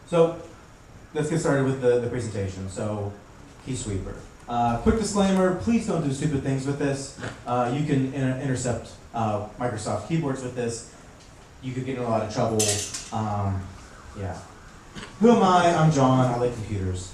So let's get started with the presentation. So KeySweeper. Quick disclaimer, please don't do stupid things with this. You can intercept Microsoft keyboards with this. You could get in a lot of trouble. Yeah. Who am I? I'm John. I like computers.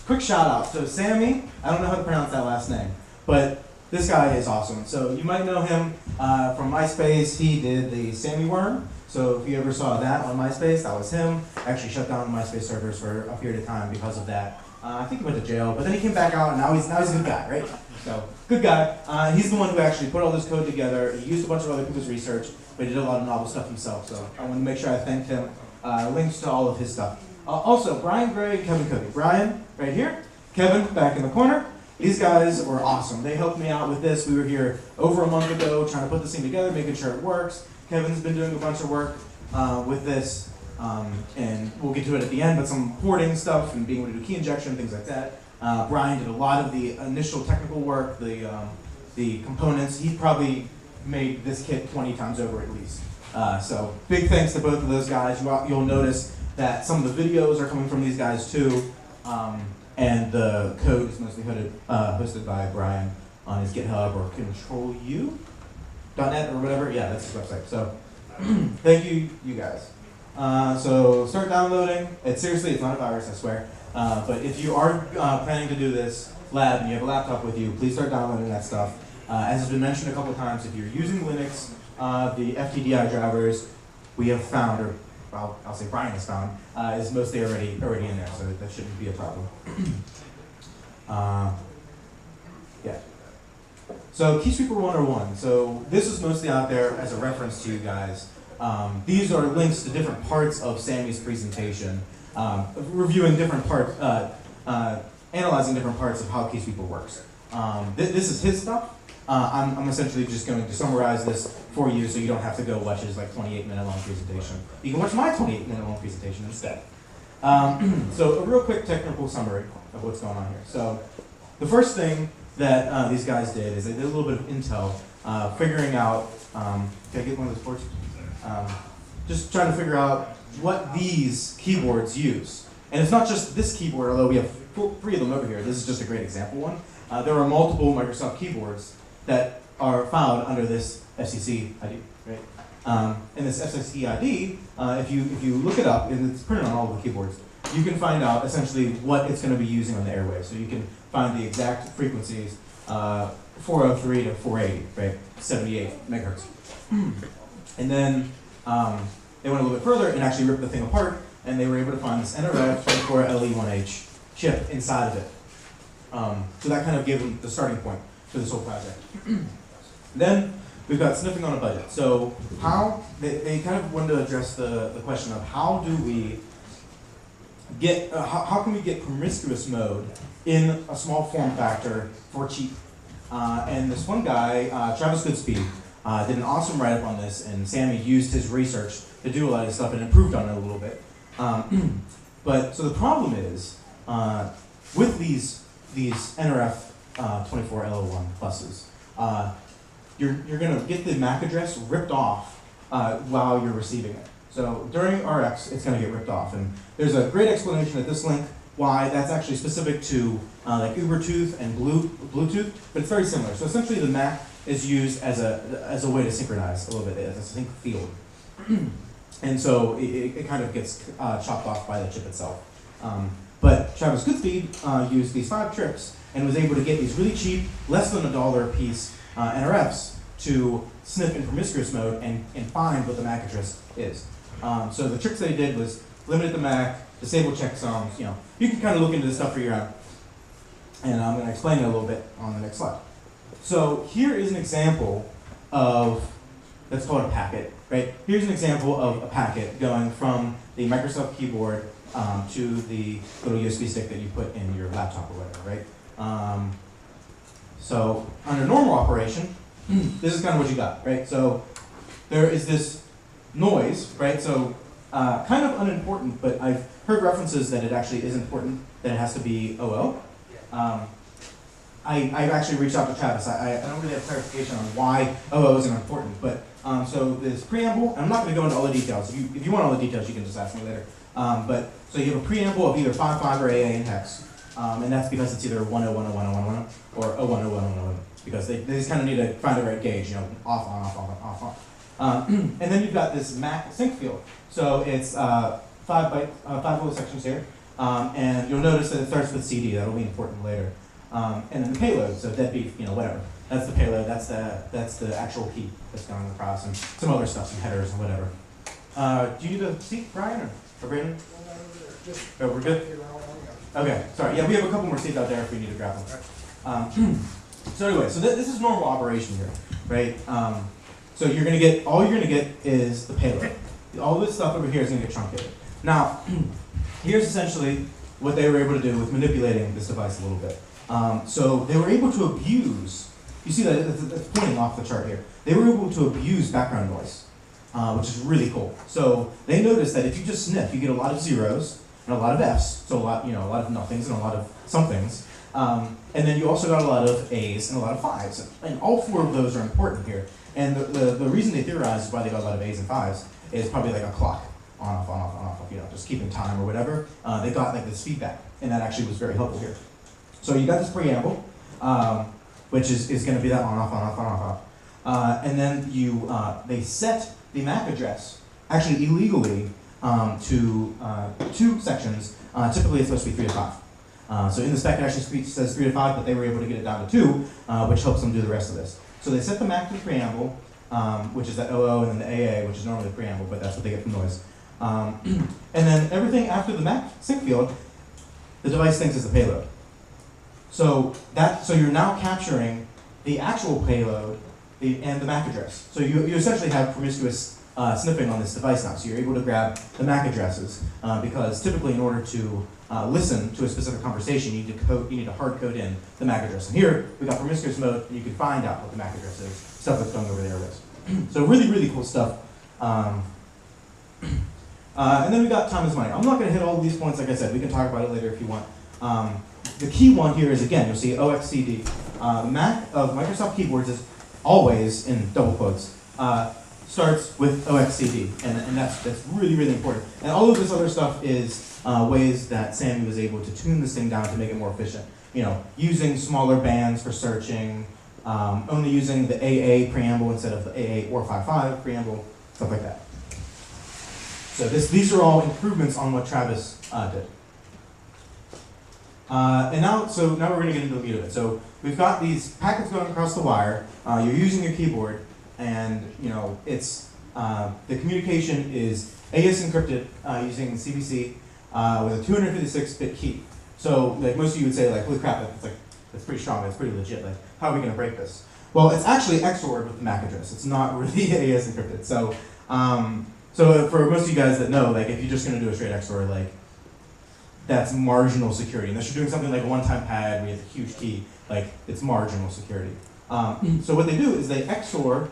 Quick shout out. So Sammy, I don't know how to pronounce that last name, but this guy is awesome. So you might know him from MySpace. He did the Sammy Worm. So if you ever saw that on MySpace, that was him. Actually shut down MySpace servers for a period of time because of that. I think he went to jail, but then he came back out, and now he's a good guy, right? So good guy. He's the one who actually put all this code together. He used a bunch of other people's research, but he did a lot of novel stuff himself. So I want to make sure I thanked him. Links to all of his stuff. Also, Brian Gray and Kevin Cody. Brian, right here. Kevin, back in the corner. These guys were awesome. They helped me out with this. We were here over a month ago trying to put this thing together, making sure it works. Kevin's been doing a bunch of work with this, and we'll get to it at the end, but some porting stuff and being able to do key injection, things like that. Brian did a lot of the initial technical work, the components. He probably made this kit 20 times over at least. So big thanks to both of those guys. You'll notice that some of the videos are coming from these guys too. And the code is mostly hosted by Brian on his GitHub or controlu.net or whatever. Yeah, that's his website. So thank you, you guys. So start downloading. It's not a virus, I swear. But if you are planning to do this lab and you have a laptop with you, please start downloading that stuff. As has been mentioned a couple times, if you're using Linux, the FTDI drivers we have found, or I'll say Brian has found, is mostly already in there, so that shouldn't be a problem. Yeah. So KeySweeper 101. So this is mostly out there as a reference to you guys. These are links to different parts of Sammy's presentation, reviewing different parts, analyzing different parts of how KeySweeper works. This is his stuff. I'm essentially just going to summarize this for you so you don't have to go watch his 28-minute long presentation. You can watch my 28-minute long presentation instead. So a real quick technical summary of what's going on here. So the first thing that these guys did is they did a little bit of intel, figuring out, can I get one of those boards? Just trying to figure out what these keyboards use. And it's not just this keyboard, although we have 3 of them over here. This is just a great example one. There are multiple Microsoft keyboards that are found under this FCC ID, right? And this FCC ID, if you look it up, and it's printed on all of the keyboards, you can find out essentially what it's going to be using on the airwaves. So you can find the exact frequencies, 403 to 480, right? 78 megahertz. And then they went a little bit further and actually ripped the thing apart, and they were able to find this NRF 24LE1H chip inside of it. So that kind of gave them the starting point for this whole project. Then we've got sniffing on a budget. So how they kind of wanted to address the question of how do we get how can we get promiscuous mode in a small form factor for cheap? And this one guy, Travis Goodspeed, did an awesome write-up on this, and Sammy used his research to do a lot of stuff and improved on it a little bit. But so the problem is with these NRF 24L01 pluses, you're going to get the MAC address ripped off while you're receiving it. So during RX, it's going to get ripped off, and there's a great explanation at this link why that's actually specific to like Ubertooth and Bluetooth, but it's very similar. So essentially, the MAC is used as a way to synchronize a little bit, as a sync field, and so it kind of gets chopped off by the chip itself. But Travis Goodspeed used these 5 tricks and was able to get these really cheap, less than $1 a piece NRFs to sniff in promiscuous mode and find what the MAC address is. So the tricks they did was limit the MAC, disable checksums. You can kind of look into this stuff for your own. And I'm going to explain it a little bit on the next slide. So here is an example of, let's call it a packet, right? Here's an example of a packet going from the Microsoft keyboard to the little USB stick that you put in your laptop or whatever, right? So under normal operation, this is kind of what you got, right? So there is this noise, right? So kind of unimportant, but I've heard references that it actually is important, that it has to be OO. I've actually reached out to Travis. I don't really have clarification on why OO isn't important, but so this preamble, and I'm not going to go into all the details. If you want all the details, you can just ask me later. So you have a preamble of either 5.5 or AA in hex, and that's because it's either 1010110 or 010110, because they just kind of need to find the right gauge, off, on, off, on, off, on. And then you've got this MAC sync field. So it's 5 little sections here, and you'll notice that it starts with CD. That'll be important later. And then the payload, so deadbeat, whatever. That's the payload. That's the actual key that's going across, and some other stuff, some headers and whatever. Do you need a seat, Brian or Brandon? Oh, we're good? Okay, sorry. Yeah, we have a couple more seats out there if we need to grab them. So anyway, so this is normal operation here, right? So all you're gonna get is the payload. All this stuff over here is gonna get truncated. Now, here's essentially what they were able to do with manipulating this device a little bit. So they were able to abuse, you see that it's pointing off the chart here. They were able to abuse background noise, which is really cool. So they noticed that if you just sniff, you get a lot of zeros and a lot of Fs, so a lot of nothings and a lot of somethings. And then you also got a lot of A's and a lot of 5s. And all 4 of those are important here. And the reason they theorized why they got a lot of A's and 5s is probably like a clock, on, off, on, off, on, off, just keeping time or whatever. They got like this feedback, and that actually was very helpful here. So you got this preamble, which is going to be that on, off, on, off, on, off, off. And then they set the MAC address, actually illegally, to 2 sections. Typically it's supposed to be 3 to 5. So in the spec it actually says 3 to 5, but they were able to get it down to 2, which helps them do the rest of this. So they set the MAC to the preamble, which is the OO, and then the AA, which is normally the preamble, but that's what they get from noise. And then everything after the MAC sync field, the device thinks is the payload. So you're now capturing the actual payload and the MAC address. So you essentially have promiscuous sniffing on this device now. So you're able to grab the MAC addresses because typically in order to listen to a specific conversation, you need to hard code in the MAC address. And here we got promiscuous mode, and you can find out what the MAC address is, stuff that's going over the airways. So really, really cool stuff. And then we got time is money. I'm not going to hit all of these points, like I said. We can talk about it later if you want. The key one here is, again, you'll see OXCD. The Mac of Microsoft keyboards is always, in double quotes, starts with OXCD, and that's really, really important. And all of this other stuff is ways that Sammy was able to tune this thing down to make it more efficient. Using smaller bands for searching, only using the AA preamble instead of the AA or 5.5 preamble, stuff like that. So these are all improvements on what Travis did. And now we're going to get into the meat of it. So we've got these packets going across the wire. You're using your keyboard, and it's the communication is AES encrypted using CBC with a 256-bit key. So like most of you would say, like, holy crap, that's pretty strong. That's pretty legit. Like, how are we going to break this? Well, it's actually XORed with the MAC address. It's not really AES encrypted. So for most of you guys that know, like, if you're just going to do a straight XOR, like, that's marginal security. Unless you're doing something like a one-time pad where you have a huge key, like, it's marginal security. So what they do is they XOR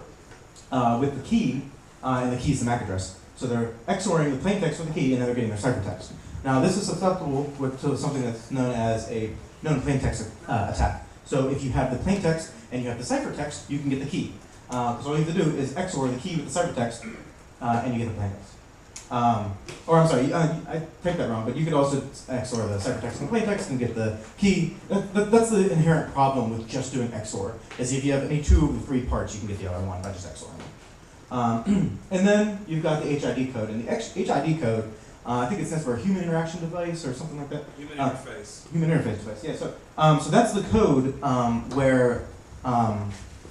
with the key, and the key is the MAC address. So they're XORing the plaintext with the key, and then they're getting their ciphertext. Now this is susceptible to something that's known as a known plaintext attack. So if you have the plaintext and you have the ciphertext, you can get the key. Because all you have to do is XOR the key with the ciphertext, and you get the plaintext. Or I'm sorry, I take that wrong, but you could also XOR the ciphertext and the plaintext and get the key. That's the inherent problem with just doing XOR, is if you have any 2 of the 3 parts, you can get the other one by just XORing them. And then you've got the HID code, and the HID code, I think it stands for Human Interaction Device or something like that. Human Interface. Human Interface Device, yeah. So that's the code where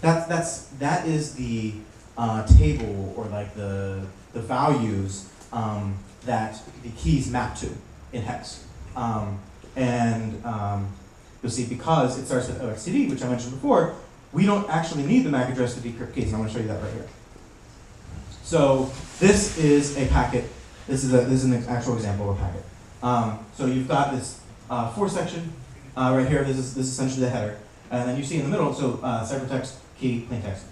that is the table, or like the values that the keys map to in hex. You'll see, because it starts with OXCD, which I mentioned before, we don't actually need the MAC address to decrypt keys, and I'm going to show you that right here. So this is a packet. This is an actual example of a packet. So you've got this 4-section right here. This is essentially the header, and then you see in the middle, so ciphertext, key, plaintext.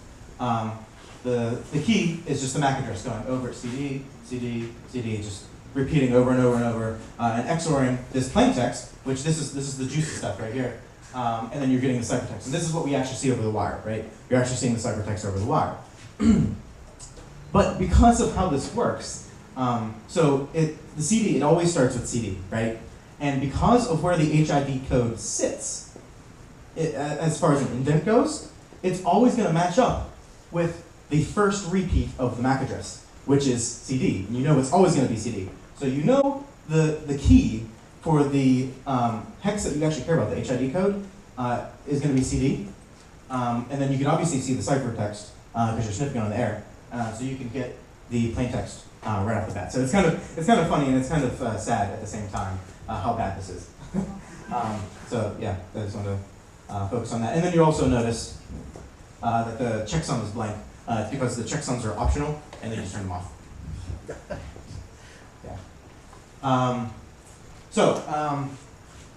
The key is just the MAC address going over CD, CD, CD, just repeating over and over and over, and XORing this plaintext, which this is the juicy stuff right here, and then you're getting the ciphertext. And this is what we actually see over the wire, right? You're actually seeing the ciphertext over the wire. But because of how this works, So the CD, it always starts with CD, right? And because of where the HID code sits, as far as an indent goes, it's always going to match up with the first repeat of the MAC address, which is CD. And you know it's always going to be CD. So you know the key for the hex that you actually care about, the HID code, is going to be CD. And then you can obviously see the ciphertext because you're sniffing on the air. So you can get the plain text right off the bat. So it's kind of funny and it's kind of sad at the same time how bad this is. So yeah, I just want to focus on that. And then you also notice that the checksum is blank. It's because the checksums are optional and they just turn them off. Yeah.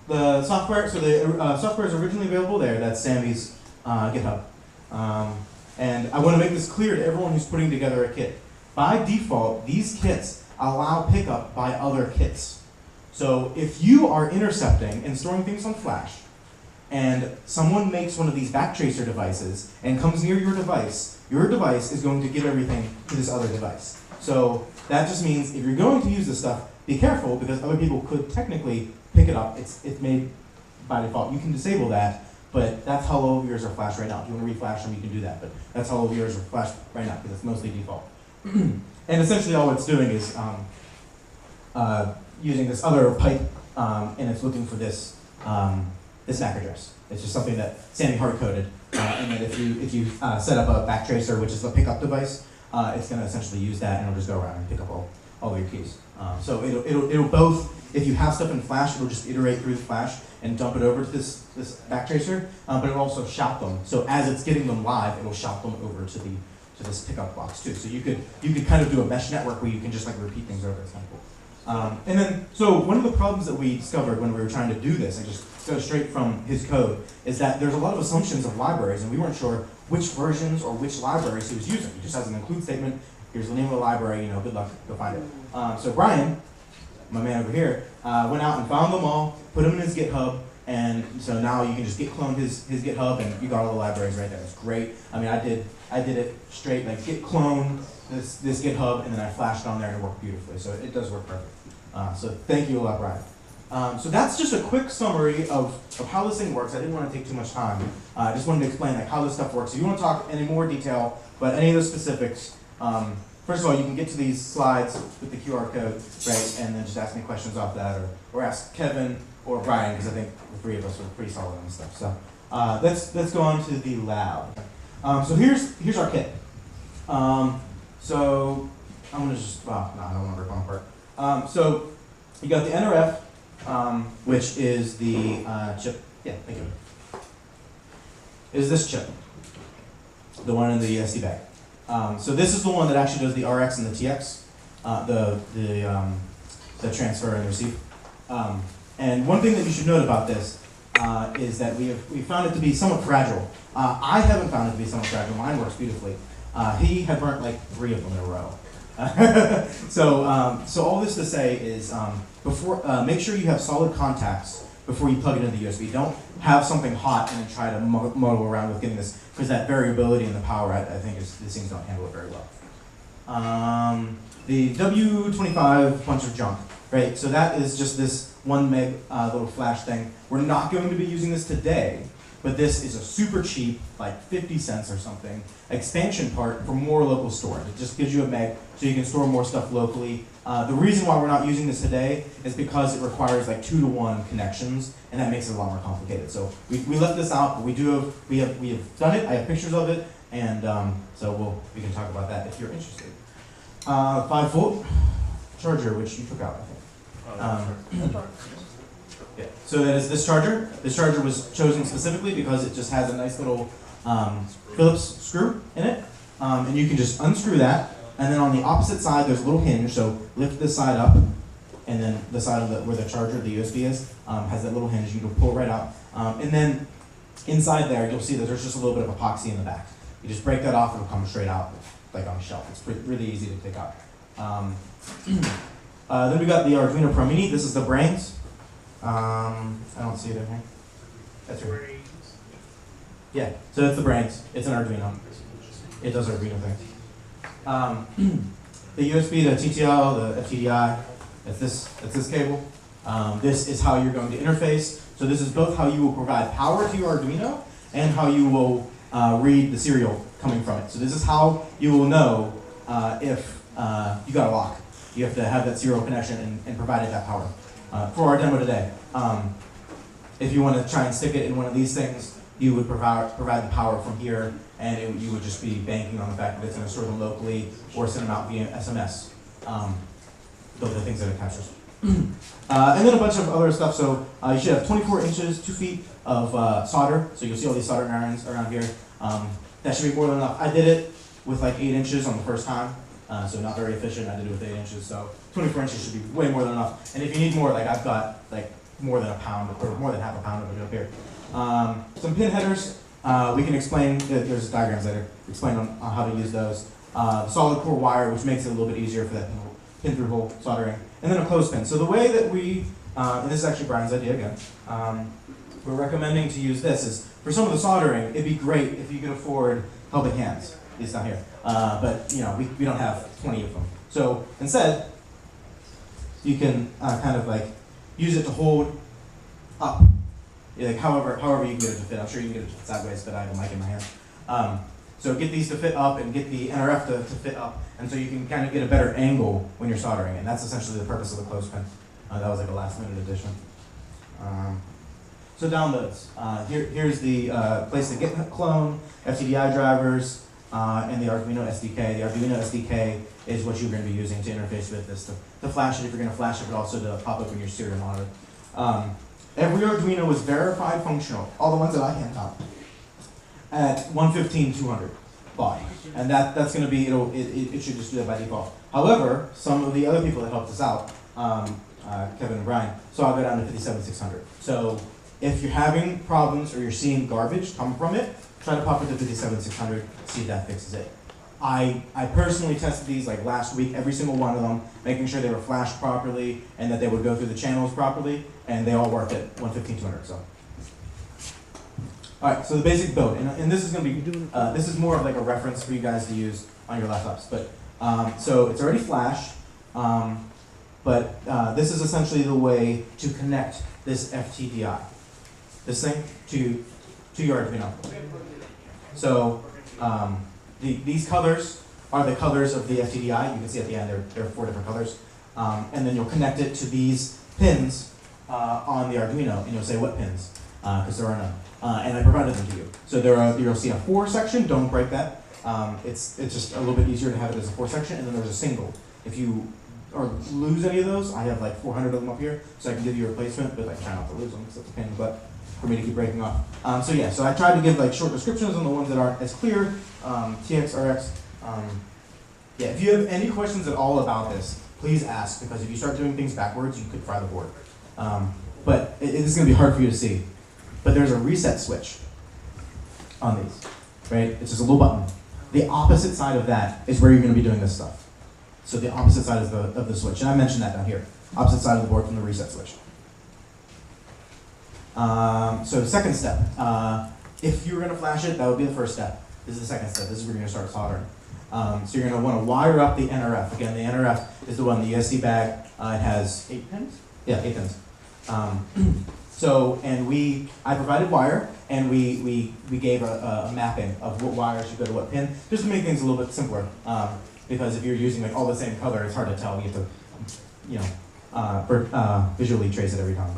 The software. So the software is originally available there. That's Sammy's GitHub. And I want to make this clear to everyone who's putting together a kit. By default, these kits allow pickup by other kits. So if you are intercepting and storing things on flash, and someone makes one of these backtracer devices and comes near your device is going to give everything to this other device. So that just means if you're going to use this stuff, be careful because other people could technically pick it up. It's made by default. You can disable that, but that's how all of yours are flashed right now. If you want to reflash them, you can do that, but that's how all of yours are flashed right now because it's mostly default. And essentially all it's doing is using this other pipe and it's looking for this this MAC address. It's just something that Sammy hard-coded, and then if you set up a backtracer, which is the pickup device, it's going to essentially use that, and it'll just go around and pick up all of your keys. So it'll both, if you have stuff in Flash, it'll just iterate through the Flash and dump it over to this backtracer, but it'll also shout them. So as it's getting them live, it'll shout them over to this pickup box too. So you could kind of do a mesh network where you can just like repeat things over. It's kind of cool. And then, so one of the problems that we discovered when we were trying to do this and just go straight from his code is that there's a lot of assumptions of libraries, and we weren't sure which versions or which libraries he was using. He just has an include statement. Here's the name of the library. You know, good luck. Go find it. So Brian, my man over here, went out and found them all, put them in his GitHub, and so now you can just git clone his GitHub, and you got all the libraries right there. It's great. I mean, I did it straight, like git clone this GitHub, and then I flashed on there, and it worked beautifully. So it does work perfect. So thank you a lot, Brian. So that's just a quick summary of how this thing works. I didn't want to take too much time. I just wanted to explain like how this stuff works. If you want to talk any more detail about any of the specifics, first of all, you can get to these slides with the QR code, right, and then just ask me questions off that, or ask Kevin or Brian, because I think the three of us are pretty solid on this stuff. So let's go on to the lab. So here's our kit. So I'm gonna just no, I don't want to rip one apart. So you got the NRF, which is the chip. Yeah, thank you. Is this chip, the one in the SD bag? So this is the one that actually does the RX and the TX, the transfer and receive. And one thing that you should note about this is that we found it to be somewhat fragile. I haven't found it to be somewhat fragile. Mine works beautifully. He had burnt like 3 of them in a row. So all this to say is make sure you have solid contacts before you plug it into the USB. Don't have something hot and then try to muddle around with getting this, because that variability in the power, I think these things don't handle it very well. The W25 bunch of junk, right? So that is just this 1 meg little flash thing. We're not going to be using this today, but this is a super cheap, like 50 cents or something, expansion part for more local storage. It just gives you a meg so you can store more stuff locally. The reason why we're not using this today is because it requires like 2-to-1 connections, and that makes it a lot more complicated. So we left this out, but we have done it. I have pictures of it, and so we can talk about that if you're interested. 5-volt charger, which you took out, I think. Yeah. So that is this charger. This charger was chosen specifically because it just has a nice little Phillips screw in it, and you can just unscrew that. And then on the opposite side, there's a little hinge. So lift this side up, and then the side of where the charger, the USB is, has that little hinge. You can pull it right out, and then inside there, you'll see that there's just a little bit of epoxy in the back. You just break that off, it'll come straight out, like on a shelf. It's really easy to take out. Then we got the Arduino Pro Mini. This is the brains. I don't see it in here. That's right. Yeah, so that's the brains. It's an Arduino. It does Arduino things. the USB to TTL, the FTDI, that's this cable. This is how you're going to interface. So this is both how you will provide power to your Arduino and how you will read the serial coming from it. So this is how you will know if you got a lock. You have to have that serial connection and provide it that power. For our demo today, if you want to try and stick it in one of these things, you would provide the power from here, and you would just be banking on the fact that it's going to store them locally or send them out via SMS. Those are the things that it captures. And then a bunch of other stuff. So you should have 24 inches, 2 feet of solder. So you'll see all these soldering irons around here. That should be more than enough. I did it with like 8 inches on the first time. So not very efficient. I did it with 8 inches. So 24 inches should be way more than enough. And if you need more, like I've got like more than a pound or more than half a pound of it up here. Some pin headers. We can explain. There's diagrams later. Explain on how to use those. The solid core wire, which makes it a little bit easier for that pin through hole soldering. And then a clothespin. So the way that we, and this is actually Brian's idea again, we're recommending to use this is, for some of the soldering, it'd be great if you could afford helping hands, at least not here. But you know, we don't have 20 of them. So instead, you can kind of like use it to hold up, like however you can get it to fit. I'm sure you can get it to fit sideways, but I don't like it in my hand. So get these to fit up and get the NRF to fit up, and so you can kind of get a better angle when you're soldering, and that's essentially the purpose of the clothespin. That was like a last minute addition. So downloads. Here's the place to get clone, FTDI drivers, and the Arduino SDK. The Arduino SDK is what you're going to be using to interface with this, to flash it if you're going to flash it, but also to pop up in your serial monitor. Every Arduino is verified functional, all the ones that I hand out, at 115,200 baud. And that's going to be, it should just do that by default. However, some of the other people that helped us out, Kevin and Brian, so I'll go down to 57,600. So if you're having problems or you're seeing garbage come from it, try to pop it to 57,600, see if that fixes it. I personally tested these like last week, every single one of them, making sure they were flashed properly and that they would go through the channels properly, and they all worked at 115,200. So. All right, so the basic build, and this is going to be, this is more of like a reference for you guys to use on your laptops. But so it's already flashed, but this is essentially the way to connect this FTDI, this thing, to your Arduino. So these colors are the colors of the FTDI. You can see at the end there are 4 different colors, and then you'll connect it to these pins on the Arduino, and you'll say what pins, because there are none. And I provided them to you. So you'll see a 4 section, don't break that. It's just a little bit easier to have it as a 4 section, and then there's a single. If you lose any of those, I have like 400 of them up here, so I can give you a replacement, but I try not to lose them, because it's a pain in the butt for me to keep breaking off. So yeah, so I tried to give like short descriptions on the ones that aren't as clear, TX, RX. Yeah, if you have any questions at all about this, please ask, because if you start doing things backwards, you could fry the board. But it is going to be hard for you to see. But there's a reset switch on these, right? It's just a little button. The opposite side of that is where you're going to be doing this stuff. So the opposite side of the switch, and I mentioned that down here. Opposite side of the board from the reset switch. So second step, if you're going to flash it, that would be the first step. This is the second step. This is where you're going to start soldering. So you're going to want to wire up the NRF. Again, the NRF is the one, the USB bag. It has 8 pins? Yeah, 8 pins. So, and I provided wire, and we gave a mapping of what wire should go to what pin, just to make things a little bit simpler. Because if you're using like all the same color, it's hard to tell. You have to, visually trace it every time.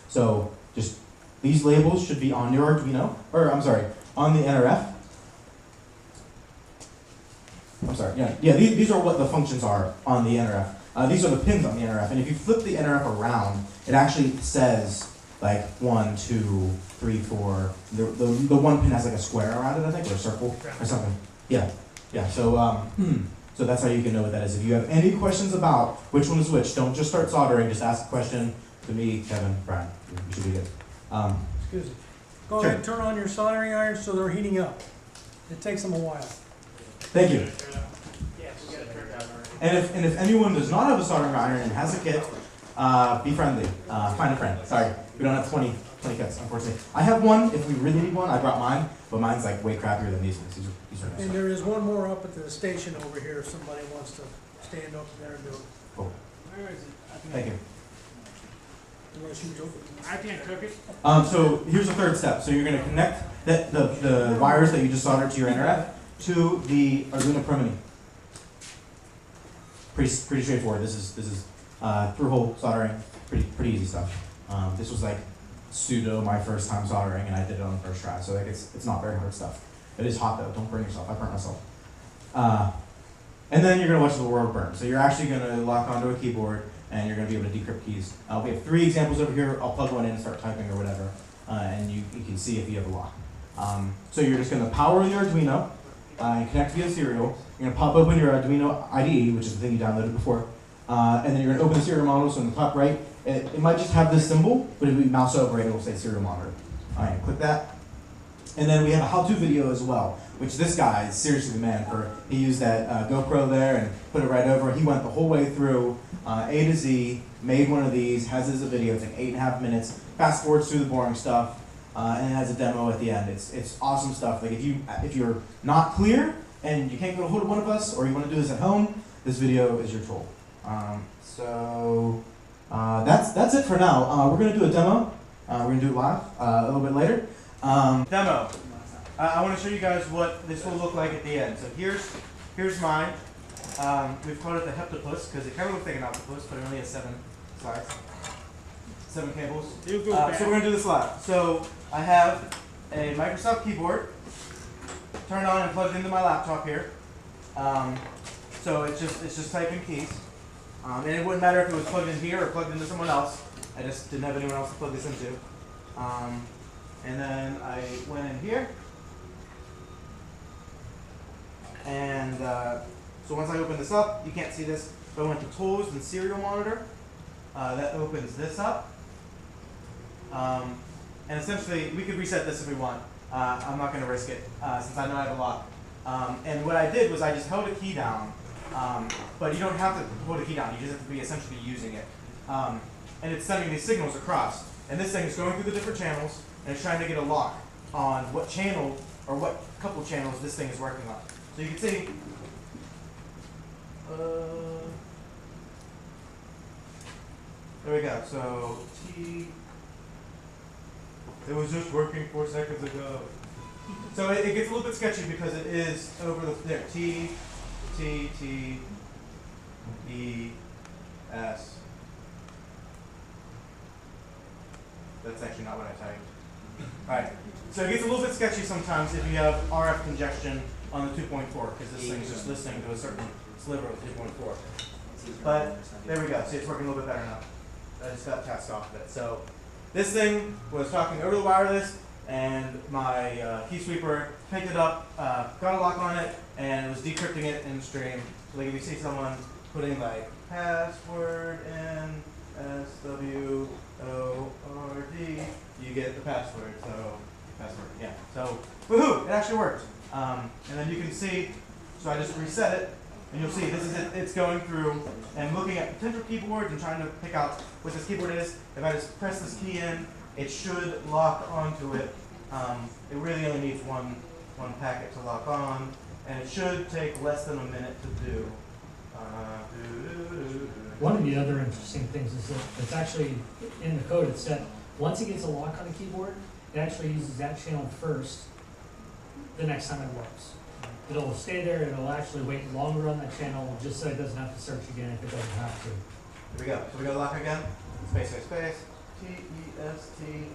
So, just these labels should be on your Arduino, or I'm sorry, on the NRF. I'm sorry, yeah. These are what the functions are on the NRF. These are the pins on the NRF, and if you flip the NRF around, it actually says like 1, 2, 3, 4. The one pin has like a square around it, I think, or a circle or something. Yeah. So so that's how you can know what that is. If you have any questions about which one is which, don't just start soldering. Just ask a question to me, Kevin, Brian. You should be good. Excuse me. Go ahead and turn on your soldering irons so they're heating up. It takes them a while. Thank you. And if anyone does not have a soldering iron and has a kit, be friendly. Find a friend. Sorry, we don't have 20 kits, unfortunately. I have one. If we really need one, I brought mine, but mine's like way crappier than these ones. These are nice. And there is one more up at the station over here if somebody wants to stand up there and do it. Cool. Where is it? Thank you. You wanna shoot Joe? I can't cook it. So here's the third step. So you're going to connect the wires that you just soldered to your internet to the Arduino Pro Mini. Pretty straightforward. This is through-hole soldering. Pretty easy stuff. This was like pseudo my first time soldering, and I did it on the first try. So like it's not very hard stuff. It is hot though. Don't burn yourself. I burnt myself. And then you're going to watch the world burn. So you're actually going to lock onto a keyboard, and you're going to be able to decrypt keys. We have 3 examples over here. I'll plug one in and start typing or whatever, and you can see if you have a lock. So you're just going to power your Arduino and connect via serial. You're going to pop open your Arduino IDE, which is the thing you downloaded before, and then you're going to open the serial model. So in the top right, it might just have this symbol, but if we mouse over it, it will say serial monitor. All right, click that. And then we have a how-to video as well, which this guy is seriously the man for. He used that GoPro there and put it right over. He went the whole way through A to Z, made one of these, has it as a video. It's like 8.5 minutes. Fast forwards through the boring stuff, and it has a demo at the end. It's awesome stuff. Like if you're not clear and you can't get a hold of one of us, or you want to do this at home, this video is your tool. That's it for now. We're gonna do a demo. We're gonna do it live a little bit later. Demo. I want to show you guys what this will look like at the end. So here's mine. We've called it the heptapus because it kind of looks like an octopus, but it only has 7 slides, 7 cables. So we're going to do this live. So I have a Microsoft keyboard turned on and plugged into my laptop here. So it's just typing keys. And it wouldn't matter if it was plugged in here or plugged into someone else. I just didn't have anyone else to plug this into. And then I went in here. And so once I open this up, you can't see this, but I went to Tools and Serial Monitor. That opens this up. And essentially, we could reset this if we want. I'm not going to risk it since I know I have a lock. And what I did was I just held a key down. But you don't have to hold a key down. You just have to be essentially using it. And it's sending these signals across. And this thing is going through the different channels, and it's trying to get a lock on what channel or what couple channels this thing is working on. So you can see, there we go. So T, it was just working 4 seconds ago. So it gets a little bit sketchy because it is over the, there, T, T, T, E, S. That's actually not what I typed. Alright, so it gets a little bit sketchy sometimes if you have RF congestion on the 2.4, because this thing is just listening to a certain sliver of 2.4. But there we go. See, it's working a little bit better now. I just got tasked off of it. So this thing was talking over the wireless, and my KeySweeper picked it up, got a lock on it, and it was decrypting it in the stream. So like if you see someone putting like password in SWORD, you get the password. So password, yeah. So woohoo! It actually worked. And then you can see. So I just reset it, and you'll see this is it. It's going through and looking at potential keyboards and trying to pick out what this keyboard is. If I just press this key in, it should lock onto it. It really only needs one packet to lock on, and it should take less than a minute to do. One of the other interesting things is that it's actually in the code. It's that once it gets a lock on the keyboard, it actually uses that channel first the next time it works. It'll stay there, it'll actually wait longer on that channel just so it doesn't have to search again if it doesn't have to. Here we go. So we go lock again. Space, space, space. T-E-S-T-I-N-G.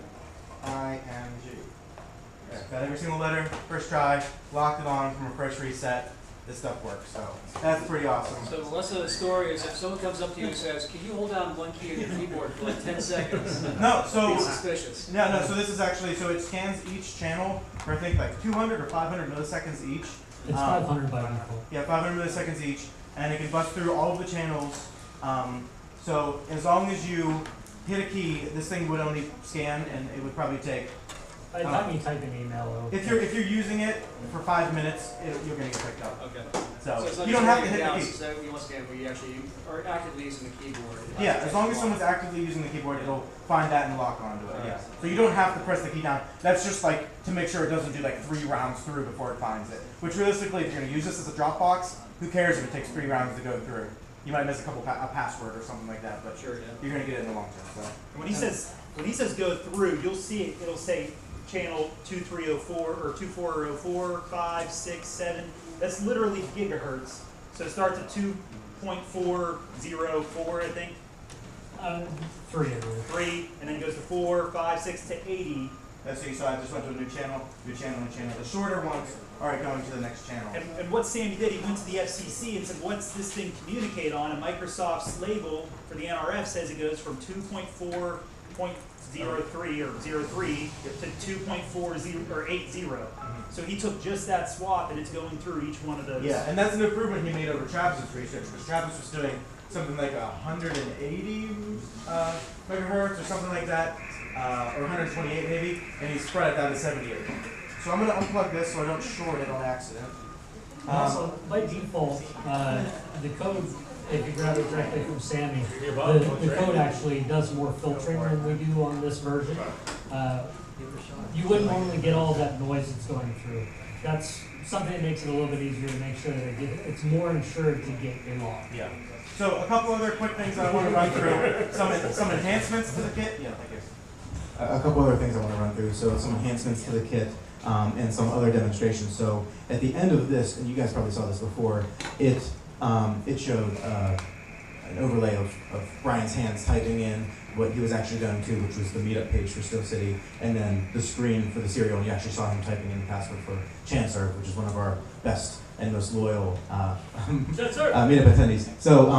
Okay, got every single letter, first try, locked it on from a fresh reset. This stuff works, so that's pretty awesome. So the lesson of the story is if someone comes up to you and says, can you hold down one key on your keyboard for like 10 seconds? No, so Be suspicious. no, so this is actually, so it scans each channel for I think like 200 or 500 milliseconds each. It's 500 by default. Yeah, 500 milliseconds each, and it can bust through all of the channels. So as long as you hit a key, this thing would only scan, and it would probably take By the time you type an email, If you're using it for 5 minutes, you're gonna get picked up. Okay. So it's not you don't just have to writing hit down, the key. so you once again, we actually are actively using the keyboard. Yeah, as long as someone's actively using the keyboard, it'll find that and lock onto it. Yeah. So you don't have to press the key down. That's just like to make sure it doesn't do like 3 rounds through before it finds it. Which realistically, if you're gonna use this as a Dropbox, who cares if it takes 3 rounds to go through? You might miss a password or something like that, but Sure, yeah. you're gonna get it in the long term. So. When he says go through, you'll see it. It'll say channel 2304 or 2404, 5, 6, 7. That's literally gigahertz. So it starts at 2.404, I think. 3 I believe. 3, and then goes to 4, 5, 6 to 80. That's so you saw I just went to a new channel, new channel, new channel. The shorter ones are going to the next channel. And what Sammy did, he went to the FCC and said, what's this thing communicate on? And Microsoft's label for the NRF says it goes from 2.4.03 or 03 to 2.40 or 80. So he took just that swath and it's going through each one of those. Yeah, and that's an improvement he made over Travis's research, because Travis was doing something like 180 megahertz or something like that, or 128 maybe, and he spread it down to 78. So I'm going to unplug this so I don't short it on accident. Also, by default, the code, if you grab it directly from Sammy, the code actually does more filtering than we do on this version. You wouldn't normally get all that noise that's going through. That's something that makes it a little bit easier to make sure that it's more insured to get a lock. Yeah. So a couple other quick things I want to run through. Some enhancements to the kit. Yeah, thank you. A couple other things I want to run through. So some enhancements to the kit. And some other demonstrations. So at the end of this, and you guys probably saw this before, it showed an overlay of Brian's hands typing in what he was actually going to, which was the meetup page for SteelCity, and then the screen for the serial, and you actually saw him typing in the password for Chancellor, which is one of our best and most loyal meetup attendees. So,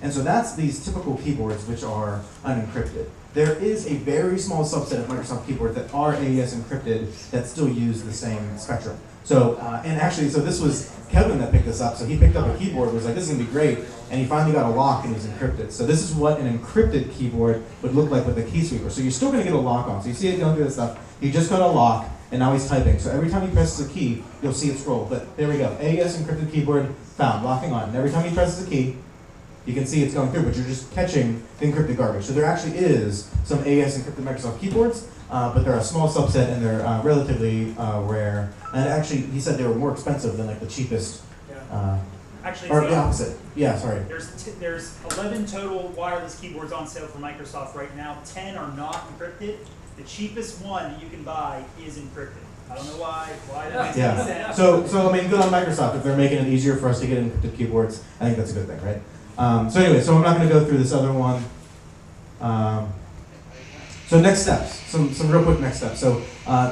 and so that's these typical keyboards which are unencrypted. There is a very small subset of Microsoft keyboards that are AES encrypted that still use the same spectrum. So, and actually, so this was Kevin that picked this up. So he picked up a keyboard, was like, this is gonna be great, and he finally got a lock and it was encrypted. So this is what an encrypted keyboard would look like with a KeySweeper. So you're still gonna get a lock on. So you see it going through this stuff. He just got a lock, and now he's typing. So every time he presses a key, you'll see it scroll. But there we go, AES encrypted keyboard found, locking on. And every time he presses a key, you can see it's going through, but you're just catching the encrypted garbage. So there actually is some AES encrypted Microsoft keyboards, but they're a small subset and they're relatively rare. And actually, he said they were more expensive than like the cheapest. Actually, Or the opposite. Yeah, sorry. There's 11 total wireless keyboards on sale from Microsoft right now. 10 are not encrypted. The cheapest one that you can buy is encrypted. I don't know why that makes any sense. So I mean, good on Microsoft if they're making it easier for us to get encrypted keyboards. I think that's a good thing, right? So anyway, so I'm not going to go through this other one. So next steps, some real quick next steps. So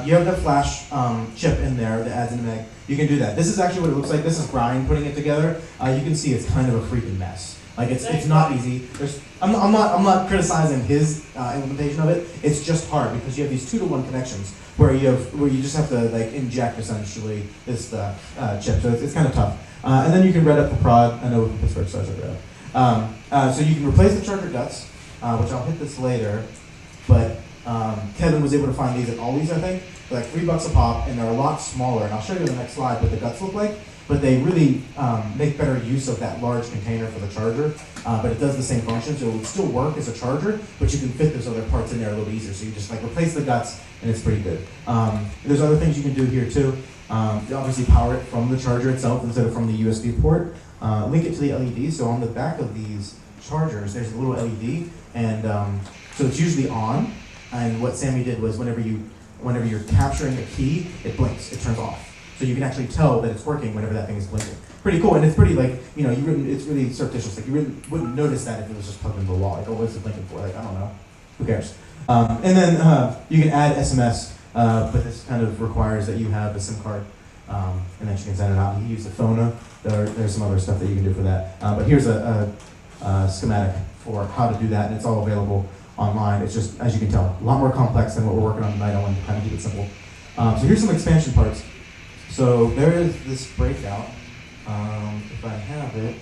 you have the flash chip in there that adds an meg. You can do that. This is actually what it looks like. This is Brian putting it together. You can see it's kind of a freaking mess. Like it's not easy. I'm not criticizing his implementation of it. It's just hard because you have these 2-to-1 connections where you just have to like inject essentially this chip. So it's kind of tough. And then you can read up the prod. I know Pittsburgh starts at read up. So you can replace the charger guts, which I'll hit this later. But Kevin was able to find these at Aldi's, I think, for like $3 a pop, and they're a lot smaller. And I'll show you in the next slide what the guts look like. But they really make better use of that large container for the charger. But it does the same function, so it would still work as a charger, but you can fit those other parts in there a little easier. So you just like replace the guts, and it's pretty good. There's other things you can do here too. You obviously power it from the charger itself instead of from the USB port. Link it to the LED. So on the back of these chargers, there's a little LED, and so it's usually on. And what Sammy did was whenever you're capturing a key, it blinks, it turns off. So you can actually tell that it's working whenever that thing is blinking. Pretty cool, and it's pretty like, it's really surreptitious. Like you really wouldn't notice that if it was just plugged into the wall. Like, oh, what's it blinking for? Like, I don't know. Who cares? And then you can add SMS, but this kind of requires that you have a SIM card, and then you can send it out. You can use the phone. There's some other stuff that you can do for that. But here's a schematic for how to do that, and it's all available online. It's just, as you can tell, a lot more complex than what we're working on tonight. I want to kind of keep it simple. So here's some expansion parts. So there is this breakout. If I have it,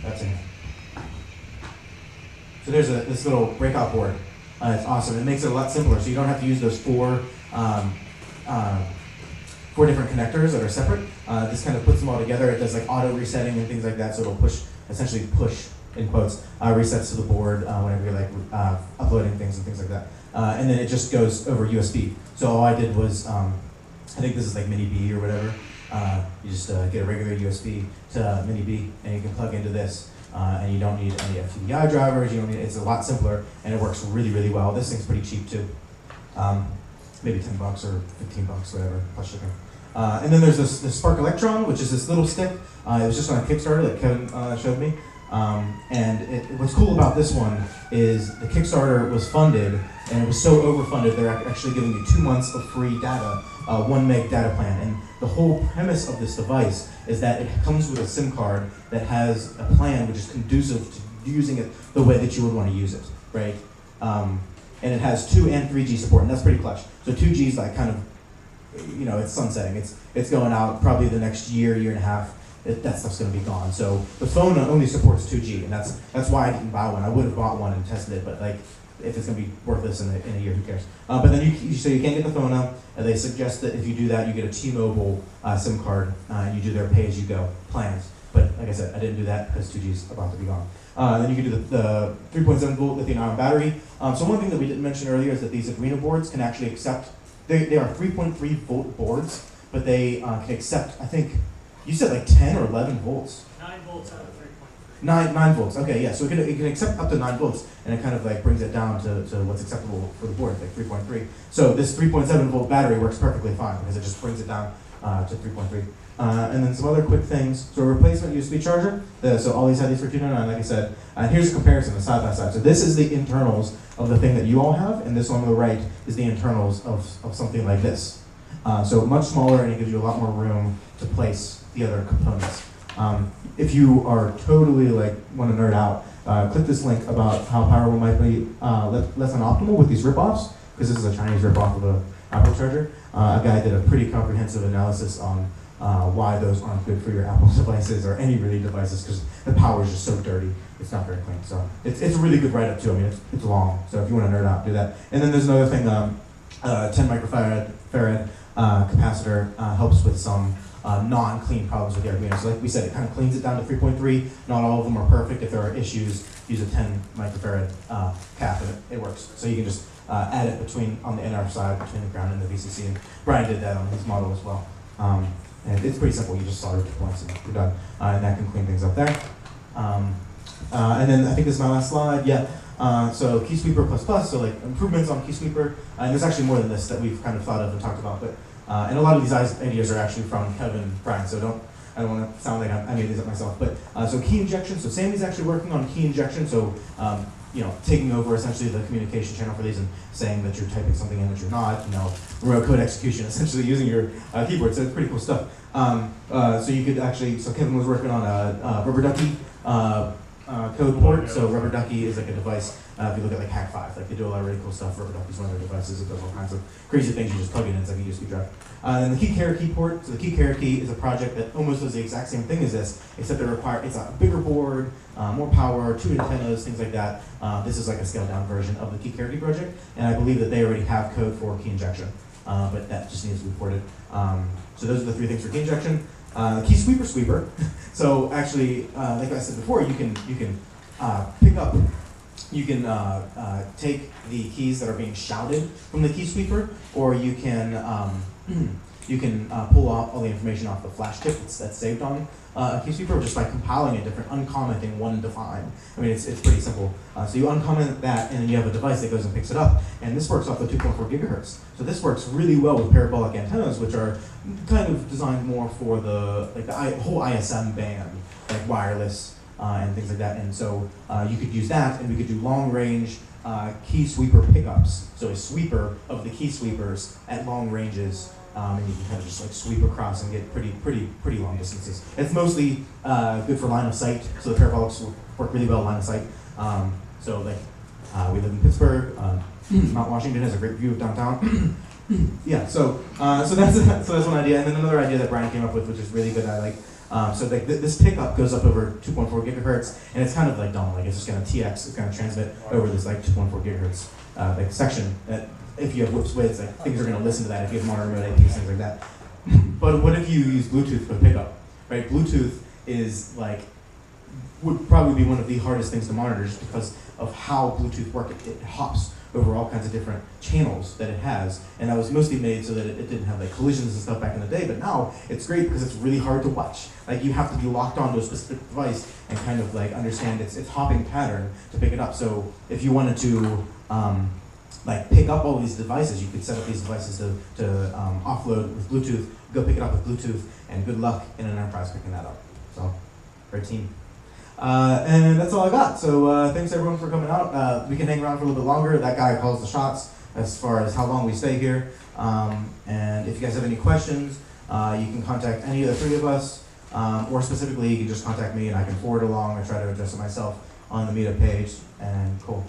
that's it. So there's this little breakout board. It's awesome. It makes it a lot simpler, so you don't have to use those four different connectors that are separate. This kind of puts them all together. It does like auto resetting and things like that, so it'll essentially push, in quotes, resets to the board whenever you're like uploading things and things like that. And then it just goes over USB. So all I did was, I think this is like Mini B or whatever. You just get a regular USB to Mini B, and you can plug into this. And you don't need any FTDI drivers. It's a lot simpler, and it works really, really well. This thing's pretty cheap too. Maybe $10 or $15, whatever, plus shipping. And then there's this Spark Electron, which is this little stick. It was just on a Kickstarter that Kevin showed me. What's cool about this one is the Kickstarter was funded, and it was so overfunded, they're actually giving you 2 months of free data, 1 meg data plan. And the whole premise of this device is that it comes with a SIM card that has a plan which is conducive to using it the way that you would want to use it, right? And it has 2 and 3G support, and that's pretty clutch. So 2G is like kind of, it's sunsetting. It's going out probably the next year and a half. That stuff's going to be gone. So the phone only supports 2G, and that's why I didn't buy one. I would have bought one and tested it, but like, if it's going to be worthless in a year, who cares? But then so you can't get the phone up, and they suggest that if you do that, you get a T-Mobile SIM card, and you do their pay-as-you-go plans. But like I said, I didn't do that because 2G is about to be gone. Then you can do the 3.7 volt lithium-ion battery. So one thing that we didn't mention earlier is that these Arduino boards can actually accept, they are 3.3 volt boards, but they can accept, I think, you said like 10 or 11 volts. 9 volts out of 3.3. 9 volts, okay, yeah, so it can accept up to 9 volts, and it kind of like brings it down to what's acceptable for the board, like 3.3. So this 3.7 volt battery works perfectly fine, because it just brings it down to 3.3. And then some other quick things. So a replacement USB charger. So all these had these for $299, like I said. And here's a comparison, the side by side. So this is the internals of the thing that you all have, and this one on the right is the internals of something like this. So much smaller, and it gives you a lot more room to place the other components. If you are totally like want to nerd out, click this link about how powerful might be less than optimal with these ripoffs, because this is a Chinese ripoff of the Apple charger. A guy did a pretty comprehensive analysis on why those aren't good for your Apple devices or any really devices, because the power is just so dirty. It's not very clean. So it's a really good write-up too. I mean, it's long. So if you want to nerd out, do that. And then there's another thing, 10 microfarad capacitor helps with some non-clean problems with the Arduino. So like we said, it kind of cleans it down to 3.3. Not all of them are perfect. If there are issues, use a 10 microfarad cap, and it works. So you can just add it on the NR side, between the ground and the VCC. And Brian did that on his model as well. And it's pretty simple. You just solder 2 points and you're done. And that can clean things up there. And then I think this is my last slide. Yeah. So KeySweeper++, so like improvements on KeySweeper. And there's actually more than this that we've kind of thought of and talked about. But and a lot of these ideas are actually from Kevin and Brian. So I don't want to sound like I made these up myself. But so key injection. So Sammy's actually working on key injection. So taking over essentially the communication channel for these and saying that you're typing something in that you're not, remote code execution, essentially using your keyboard. So it's pretty cool stuff. So you could actually, so Kevin was working on a rubber ducky code port. So rubber ducky is like a device, if you look at like Hack5, like they do a lot of really cool stuff. Rubber ducky's one of their devices. It does all kinds of crazy things. You just plug it in, it's like a USB drive. And the key carrier key port. So the key carrier key is a project that almost does the exact same thing as this, except it's a bigger board, more power, 2 antennas, things like that. This is like a scaled down version of the key carrier key project, and I believe that they already have code for key injection, but that just needs to be ported. So those are the 3 things for key injection. KeySweeper sweeper. So actually, like I said before, you can pick up. You can take the keys that are being shouted from the KeySweeper, or you can pull off all the information off the flash chip that's saved on a KeySweeper just by compiling it different, uncommenting one define. I mean, it's pretty simple. So you uncomment that, and then you have a device that goes and picks it up. And this works off the 2.4 gigahertz. So this works really well with parabolic antennas, which are kind of designed more for the whole ISM band, like wireless and things like that. And so you could use that, and we could do long range KeySweeper pickups. So a sweeper of the KeySweepers at long ranges. And you can kind of just like sweep across and get pretty long distances. It's mostly good for line of sight, so the parabolics work really well line of sight. So like we live in Pittsburgh. Mount Washington has a great view of downtown. Yeah, so that's one idea, and then another idea that Brian came up with, which is really good. I like. So like this pickup goes up over 2.4 gigahertz, and it's kind of like dumb. Like it's just gonna TX, it's gonna transmit over this like 2.4 gigahertz. like section that if you have whoops widths, like things are going to listen to that if you have monitor remote IPs, things like that. But what if you use Bluetooth for pickup, right? Bluetooth is like, would probably be one of the hardest things to monitor just because of how Bluetooth works. It hops over all kinds of different channels that it has, and that was mostly made so that it didn't have like collisions and stuff back in the day, but now it's great because it's really hard to watch. Like you have to be locked onto a specific device and kind of like understand its hopping pattern to pick it up. So if you wanted to like pick up all these devices, you could set up these devices to offload with Bluetooth, go pick it up with Bluetooth, and good luck in an enterprise picking that up. So, great team. And that's all I got. So thanks everyone for coming out. We can hang around for a little bit longer. That guy calls the shots as far as how long we stay here. And if you guys have any questions, you can contact any of the three of us, or specifically you can just contact me and I can forward along or try to address it myself on the meetup page. And cool.